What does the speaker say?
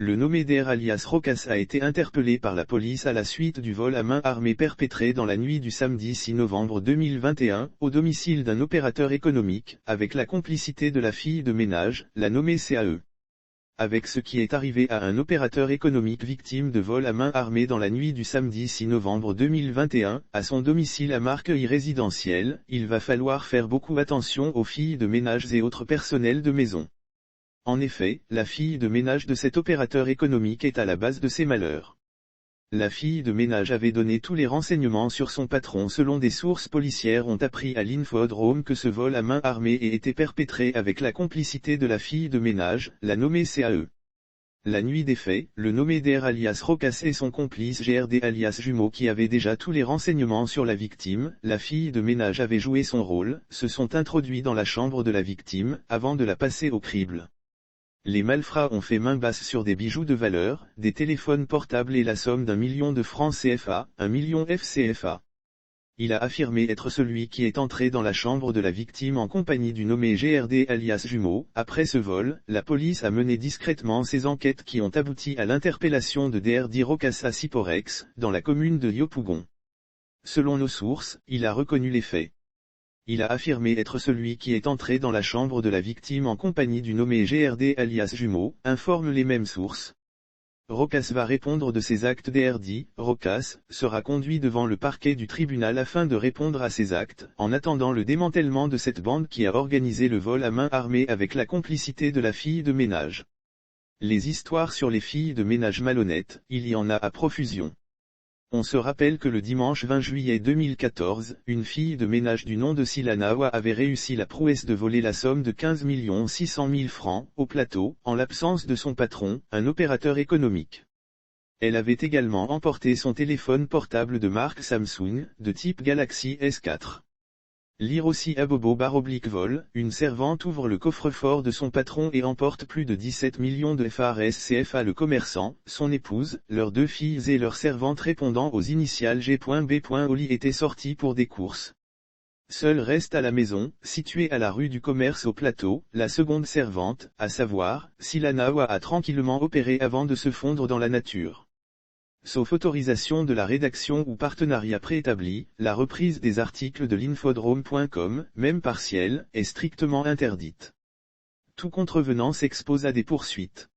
le nommé Der alias Rokas a été interpellé par la police à la suite du vol à main armée perpétré dans la nuit du samedi 6 novembre 2021, au domicile d'un opérateur économique, avec la complicité de la fille de ménage, la nommée CAE. Avec ce qui est arrivé à un opérateur économique victime de vol à main armée dans la nuit du samedi 6 novembre 2021, à son domicile à Marqueuil résidentiel, il va falloir faire beaucoup attention aux filles de ménage et autres personnels de maison. En effet, la fille de ménage de cet opérateur économique est à la base de ces malheurs. La fille de ménage avait donné tous les renseignements sur son patron selon des sources policières ont appris à l'infodrome que ce vol à main armée ait été perpétré avec la complicité de la fille de ménage, la nommée CAE. La nuit des faits, le nommé Der alias Rokas et son complice GRD alias Jumeau qui avait déjà tous les renseignements sur la victime, la fille de ménage avait joué son rôle, se sont introduits dans la chambre de la victime, avant de la passer au crible. Les malfrats ont fait main basse sur des bijoux de valeur, des téléphones portables et la somme d'1 million de francs CFA, 1 million FCFA. Il a affirmé être celui qui est entré dans la chambre de la victime en compagnie du nommé GRD alias Jumeau. Après ce vol, la police a mené discrètement ses enquêtes qui ont abouti à l'interpellation de DRD Rokas à Siporex, dans la commune de Yopougon. Selon nos sources, il a reconnu les faits. Il a affirmé être celui qui est entré dans la chambre de la victime en compagnie du nommé GRD alias Jumeau, informent les mêmes sources. Rokas va répondre de ses actes. DRD Rokas sera conduit devant le parquet du tribunal afin de répondre à ses actes, en attendant le démantèlement de cette bande qui a organisé le vol à main armée avec la complicité de la fille de ménage. Les histoires sur les filles de ménage malhonnêtes, il y en a à profusion. On se rappelle que le dimanche 20 juillet 2014, une fille de ménage du nom de Silanawa avait réussi la prouesse de voler la somme de 15 600 000 francs, au plateau, en l'absence de son patron, un opérateur économique. Elle avait également emporté son téléphone portable de marque Samsung, de type Galaxy S4. Lire aussi @vol, une servante ouvre le coffre-fort de son patron et emporte plus de 17 millions de FRS CFA. Le commerçant, son épouse, leurs 2 filles et leur servante répondant aux initiales G.B. Oli étaient sortis pour des courses. Seule reste à la maison, située à la rue du Commerce au Plateau, la seconde servante, à savoir, Silanawa a tranquillement opéré avant de se fondre dans la nature. Sauf autorisation de la rédaction ou partenariat préétabli, la reprise des articles de l'infodrome.com, même partielle, est strictement interdite. Tout contrevenant s'expose à des poursuites.